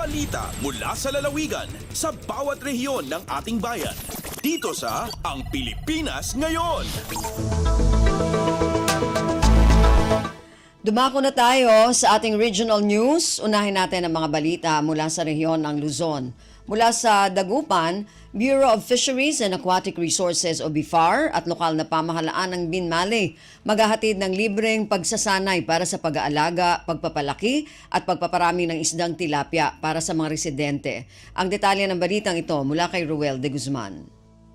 Balita mula sa lalawigan sa bawat rehiyon ng ating bayan. Dito sa Ang Pilipinas Ngayon. Dumako na tayo sa ating regional news. Unahin natin ang mga balita mula sa rehiyon ng Luzon. Mula sa Dagupan, Bureau of Fisheries and Aquatic Resources o BIFAR at lokal na pamahalaan ng Binmali maghahatid ng libreng pagsasanay para sa pag-aalaga, pagpapalaki at pagpaparami ng isdang tilapia para sa mga residente. Ang detalye ng balitang ito mula kay Ruel de Guzman.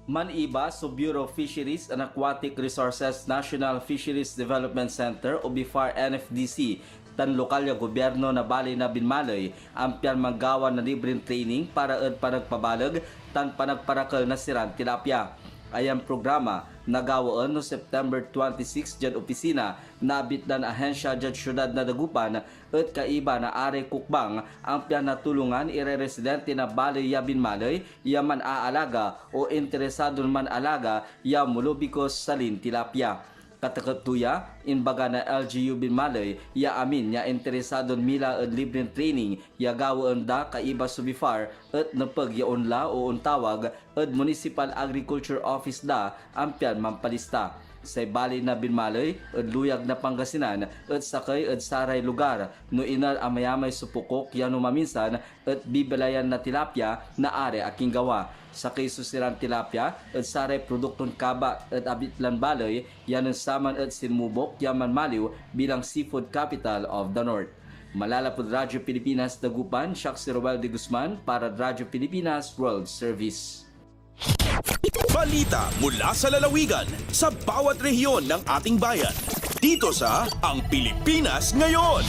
Maniba sa Bureau of Fisheries and Aquatic Resources National Fisheries Development Center o BIFAR NFDC tan lokal ya gobyerno na bali na Binmalay ang piyan manggawa na libreng training para panagpabalag tan panagparakal na siran tilapia. Ayang programa nagawaan no September 26 dyan opisina nabit na ahensya dyan syudad na Dagupan at kaiba na are kukbang ang piyan na tulungan ire-residente na bali ya Binmalay ya man aalaga o interesado man alaga ya mulubikos salin tilapia. Katakatuya, inbaga na LGU Binmalay, ya amin ya interesadon mila at libreng training, ya gawaan da kaiba sa BIFAR at napag yaon la o untawag at Municipal Agriculture Office da ang piyan mampalista. Sa bali na Binmalay at luyag na Pangasinan at sakay at saray lugar no inar amayamay supukok yano maminsan at bibelayan na tilapia na are aking gawa. Sa susiran tilapia at saray produkton kaba at abitlan balay yan ang saman at sinmubok yaman maliw bilang seafood capital of the North. Malalapod Radyo Pilipinas Dagupan, Siak si Roel de Guzman para Radyo Pilipinas World Service. Balita mula sa lalawigan sa bawat rehiyon ng ating bayan. Dito sa Ang Pilipinas Ngayon.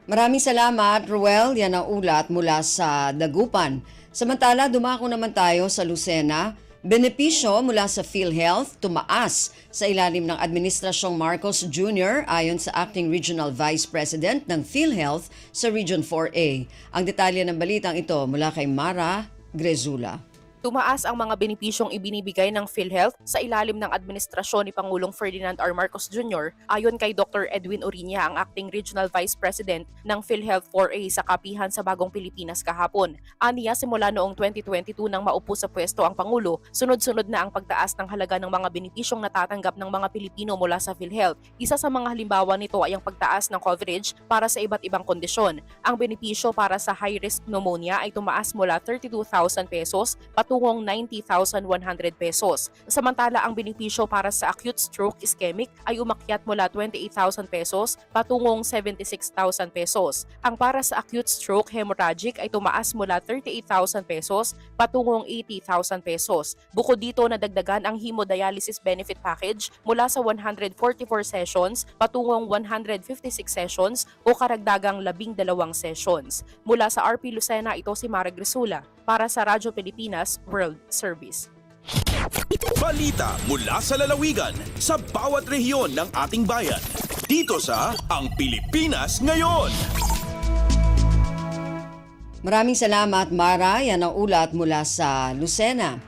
Maraming salamat, Ruel. Yan ang ulat mula sa Dagupan. Samantala, dumako naman tayo sa Lucena. Benepisyo mula sa PhilHealth tumaas sa ilalim ng Administrasyong Marcos Jr. ayon sa Acting Regional Vice President ng PhilHealth sa Region 4A. Ang detalye ng balitang ito mula kay Mara Grezula. Tumaas ang mga benepisyong ibinibigay ng PhilHealth sa ilalim ng administrasyon ni Pangulong Ferdinand R. Marcos Jr. ayon kay Dr. Edwin Oriña, ang Acting Regional Vice President ng PhilHealth 4A sa kapihan sa Bagong Pilipinas kahapon. Aniya, simula noong 2022 nang maupo sa pwesto ang Pangulo, sunod-sunod na ang pagtaas ng halaga ng mga benepisyong natatanggap ng mga Pilipino mula sa PhilHealth. Isa sa mga halimbawa nito ay ang pagtaas ng coverage para sa iba't ibang kondisyon. Ang benepisyo para sa high-risk pneumonia ay tumaas mula 32,000 pesos patungong 90,100 pesos. Samantala, ang benepisyo para sa acute stroke ischemic ay umakyat mula 28,000 pesos patungong 76,000 pesos. Ang para sa acute stroke hemorrhagic ay tumaas mula 38,000 pesos patungong 80,000 pesos. Bukod dito, nadagdagan ang hemodialysis benefit package mula sa 144 sessions patungong 156 sessions o karagdagang 12 sessions. Mula sa RP Lucena, ito si Mara Grisula para sa Radyo Pilipinas World Service. Balita mula sa lalawigan sa bawat rehiyon ng ating bayan. Dito sa Ang Pilipinas Ngayon. Maraming salamat, Mara. Yan ang ulat mula sa Lucena.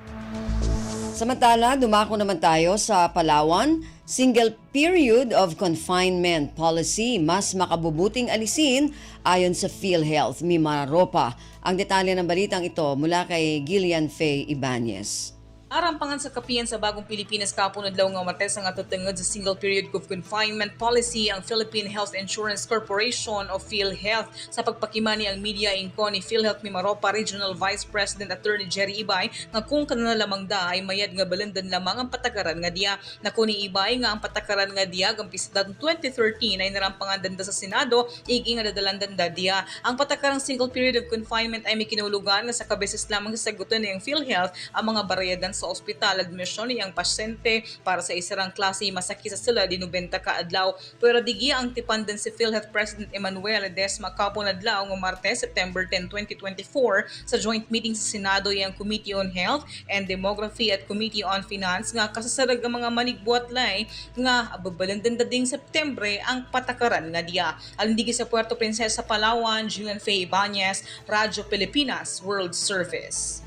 Samantala, dumako naman tayo sa Palawan. Single period of confinement policy mas makabubuting alisin ayon sa PhilHealth, Mimaropa. Ang detalye ng balitang ito mula kay Gillian Faye Ibanez. Arampangan sa kapihan sa Bagong Pilipinas kapon adlaw nga Martes ang atutungod sa single period of confinement policy ang Philippine Health Insurance Corporation o PhilHealth sa pagpakimani ang media inko ni PhilHealth Mimaropa Regional Vice President Attorney Jerry Ibay nga kung kanana lamang da ay mayad nga balandan lamang ang patakaran nga diya. Nakuni Ibay nga ang patakaran nga diya gampis datong 2013 ay narampangan danda sa Senado igi nga dadalandan da diya. Ang patakarang single period of confinement ay may kinahulugan nga sa kabeses lamang sasagutan ng PhilHealth ang mga barayadan sa ospital admission niyang pasyente para sa isarang klase masakit sa sila di 90 ka adlaw. Pero digi ang tipandan si PhilHealth President Emmanuel Ledesma kapon adlaw ng Martes, September 10, 2024 sa joint meeting sa Senado yang Committee on Health and Demography at Committee on Finance nga kasasarag ang mga manigbuat lay nga babalandan dading Septembre ang patakaran nga diya. Alindigi sa Puerto Princesa, Palawan, Julian Faye Ibanez, Radyo Pilipinas World Service.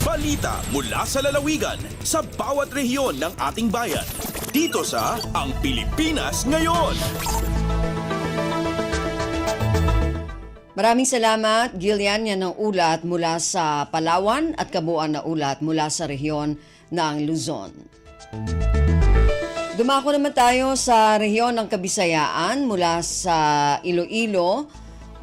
Balita mula sa lalawigan sa bawat rehiyon ng ating bayan. Dito sa Ang Pilipinas Ngayon. Maraming salamat, Gillian. Yan ang ulat mula sa Palawan at kabuuan na ulat mula sa rehiyon ng Luzon. Dumako naman tayo sa rehiyon ng Kabisayaan mula sa Iloilo.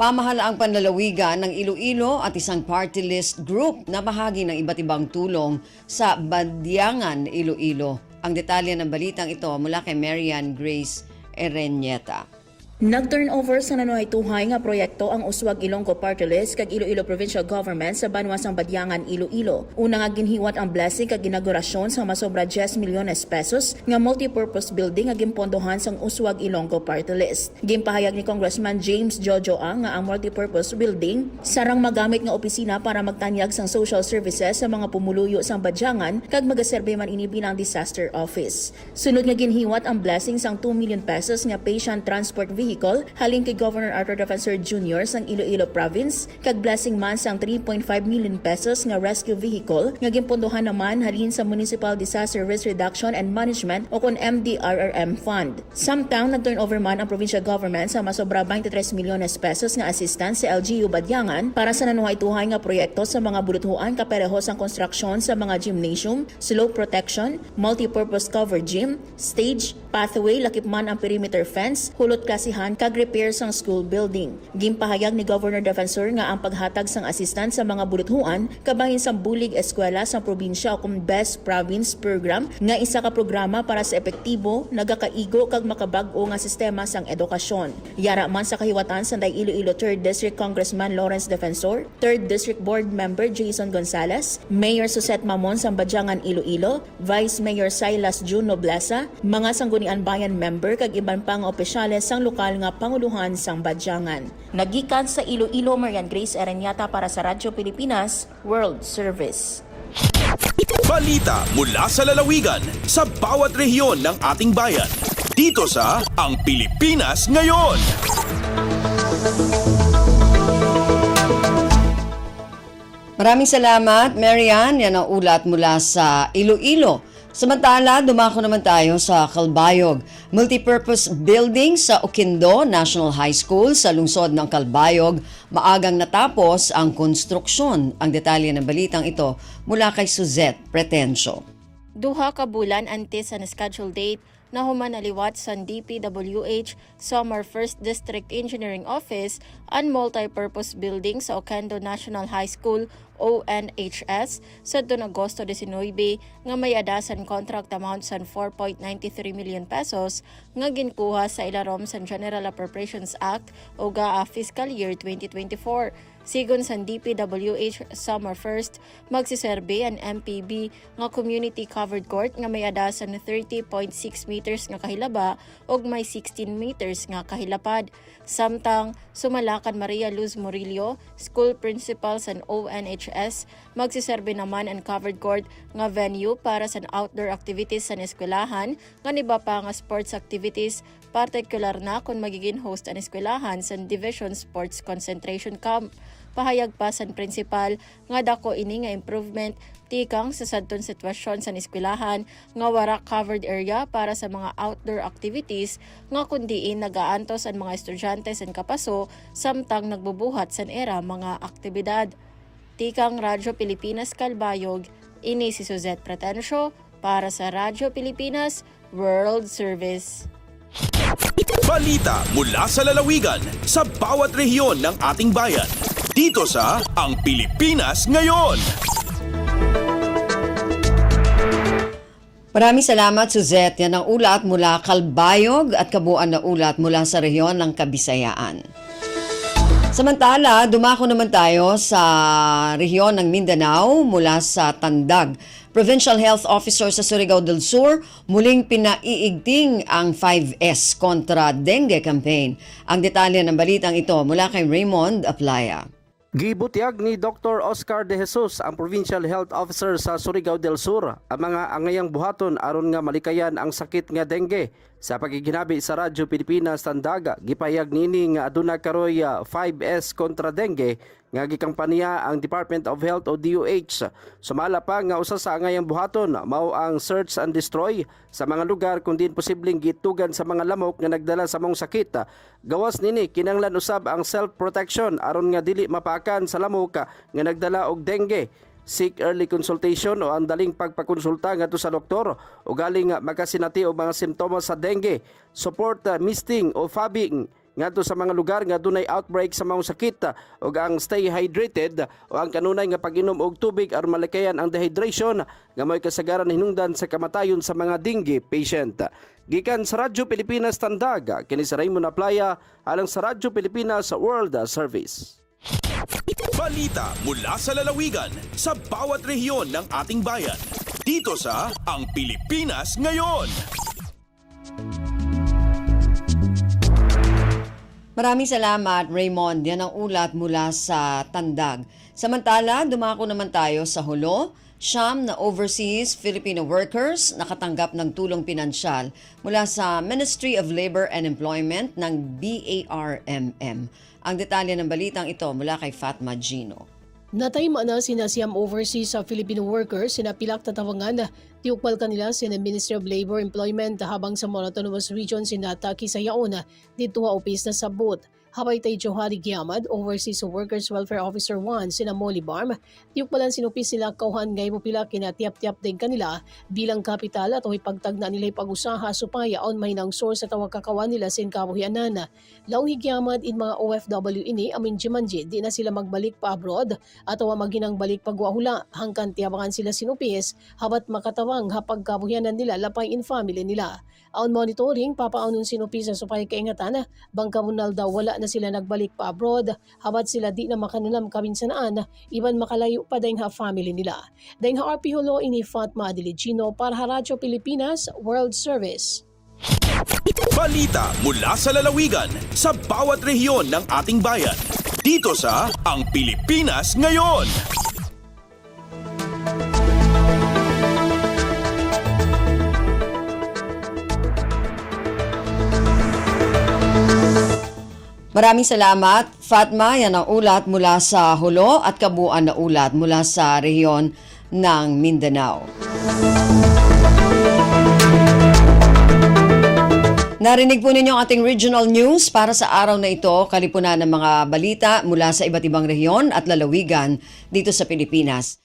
Pamahalaang panlalawigan ng Iloilo at isang party list group na bahagi ng iba't ibang tulong sa Badyangan, Iloilo. Ang detalye ng balitang ito mula kay Marian Grace Ereñeta. Nag-turnover sa nanuhay-tuhay nga proyekto ang Uswag Ilonggo Party List kag Iloilo Provincial Government sa Banwasang Badyangan, Iloilo. Una nga ginhiwat ang blessing kag inaugurasyon sa masobra 10 milyones pesos nga multipurpose building nga gimpondohan sang Uswag Ilonggo Party List. Gimpahayag ni Congressman James Jojo Ang nga ang multipurpose building sarang magamit nga opisina para magtanyag sang social services sa mga pumuluyo sang Badyangan kag magaserbe man ini bilang disaster office. Sunod nga ginhiwat ang blessing sang 2 million pesos nga patient transport vehicle halin kay Governor Arthur Defensor Jr. sang Iloilo Province kag blessing man sang 3.5 million pesos nga rescue vehicle nga gimpondohan naman halin sa Municipal Disaster Risk Reduction and Management o kon MDRRM Fund. Samtang nag-turnover man ang provincial government sa masobra 23 milyones pesos nga assistance sa LGU Badyangan para sa nanuhay-tuhay nga proyekto sa mga buluthuan kapareho sang konstruksyon sa mga gymnasium, slope protection, multipurpose cover gym, stage, pathway, lakip man ang perimeter fence, hulot klasihan kag repair sang school building. Gimpahayag ni Governor Defensor nga ang paghatag sang assistance sa mga buluthuan kabahin sang bulig eskwela sa probinsya o kung Best Province Program nga isa ka programa para sa epektibo, nagakaigo kag makabag-o nga sistema sang edukasyon. Yara man sa kahiwatan sa Iloilo 3rd District Congressman Lawrence Defensor, 3rd District Board Member Jason Gonzales, Mayor Suset Mamon sang Badyangan Iloilo, Vice Mayor Silas June Noblesa, mga sanggunian bayan member kag iban pang opisyales sang lokal nga panguluhan sang Badyangan. Nagikan sa Iloilo, Marian Grace Ereñeta para sa Radyo Pilipinas World Service. Balita mula sa lalawigan sa bawat rehiyon ng ating bayan. Dito sa Ang Pilipinas Ngayon. Maraming salamat, Marian. Yan ang ulat mula sa Iloilo. Samantala, dumako naman tayo sa Calbayog. Multipurpose building sa Oquindo National High School sa lungsod ng Calbayog. Maagang natapos ang konstruksyon. Ang detalye ng balitang ito mula kay Suzette Pretencio. Duha ka bulan antes sa scheduled date na humanaliwat sa DPWH Summer 1st District Engineering Office ang multipurpose building sa Oquendo National High School ONHS sa Agosto 19 nga may adasan contract amount sa 4.93 million pesos nga ginkuha sa ilarom sa General Appropriations Act o GAA Fiscal Year 2024. Sigon sa DPWH Summer 1st, magsiserbe ang MPB nga community covered court nga may adasan 30.6 meters nga kahilaba ug may 16 meters nga kahilapad. Samtang sumalakan Maria Luz Murillo, school principal sa ONHS, magsiserbe naman ang covered court nga venue para sa outdoor activities sa eskwelahan nga niba pa nga sports activities, partikular na kung magiging host ang eskwelahan sa Division Sports Concentration Camp. Pahayag pa sa principal nga dako ini nga improvement tikang sa sadton sitwasyon sa eskwelahan nga wara covered area para sa mga outdoor activities nga kundiin nagaantos ang mga estudyante sa kapaso samtang nagbubuhat sa era mga aktibidad. Tikang Radyo Pilipinas Calbayog, ini si Suzette Pretencio para sa Radyo Pilipinas World Service. Balita mula sa lalawigan sa bawat rehiyon ng ating bayan. Dito sa Ang Pilipinas Ngayon. Maraming salamat, Suzette. Yan ang ulat mula Calbayog at kabuuan na ulat mula sa rehiyon ng Kabisayaan. Samantala, dumako naman tayo sa rehiyon ng Mindanao mula sa Tandag. Provincial Health Officer sa Surigao del Sur muling pinaiigting ang 5S kontra dengue campaign. Ang detalye ng balitang ito mula kay Raymond Aplaya. Gibutiag ni Dr. Oscar De Jesus, ang Provincial Health Officer sa Surigao del Sur, ang mga angayang buhaton aron nga malikayan ang sakit nga dengue. Sa pagiginabi sa Radyo Pilipinas Tandaga, gipahayag nini nga aduna karoy 5S kontra dengue nga gikampanya ang Department of Health o DOH. Sumala pa nga usa sa angayang buhaton mao ang search and destroy sa mga lugar kung din posibleng gitugan sa mga lamok nga nagdala sa mong sakit. Gawas nini kinahanglan usab ang self-protection aron nga dili mapakan sa lamok nga nagdala og dengue. Seek early consultation o ang daling pagpakonsulta ngadto sa doktor o galing makasinati og mga simptomas sa dengue. Support misting o fabbing ngadto sa mga lugar nga dunay outbreak sa mga sakit ug ang stay hydrated o ang kanunay nga pag-inom og tubig aron malikayan ang dehydration nga may kasagaran hinungdan sa kamatayon sa mga dengue patient. Gikan sa Radyo Pilipinas Tandaga, kini si Raymond Aplaya alang sa Radyo Pilipinas World Service. Balita mula sa lalawigan sa bawat rehiyon ng ating bayan. Dito sa Ang Pilipinas Ngayon. Maraming salamat, Raymond. Yan ang ulat mula sa Tandag. Samantala, dumako naman tayo sa Hulo. Siyam na overseas Filipino workers nakatanggap ng tulong pinansyal mula sa Ministry of Labor and Employment ng BARMM. Ang detalye ng balitang ito mula kay Fatma Gino. Natayma na sina Siam overseas sa Filipino workers sina pilak tatawangan tiukpal kanila sina Ministry of Labor Employment habang sa mga autonomous region sina Taki Sayaon dito office na sabot. Habay tay Johari Giamad, Overseas Workers Welfare Officer 1, sina Molly Barm, tiukpalan sinupis sila kauhan ngay mo pila kinatiap-tiap din kanila bilang kapital at pagtag na nila pag-usaha supaya on may nang source at kakawan nila sin kabuhianan. Laong Giamad in mga OFW ini amin jimanji di na sila magbalik pa abroad at maginang balik pagwahula hangkan tiyabangan sila sinupis habat makatawang hapag kabuhianan nila lapay in family nila. On monitoring, papaunon sinupis sa supay kaingatan, bangka munal daw wala na sila nagbalik pa abroad, habat sila di na makanulam kabinsanaan, iban makalayo pa dahil ha family nila. Dahil ha RP Hulo ini Fatma Diligino para ha Radyo Pilipinas World Service. Balita mula sa lalawigan sa bawat rehiyon ng ating bayan. Dito sa Ang Pilipinas Ngayon. Maraming salamat, Fatma. Yan ang ulat mula sa Hulo at kabuuan na ulat mula sa rehiyon ng Mindanao. Narinig po ninyo ang ating regional news para sa araw na ito, kalipunan ng mga balita mula sa iba't ibang rehiyon at lalawigan dito sa Pilipinas.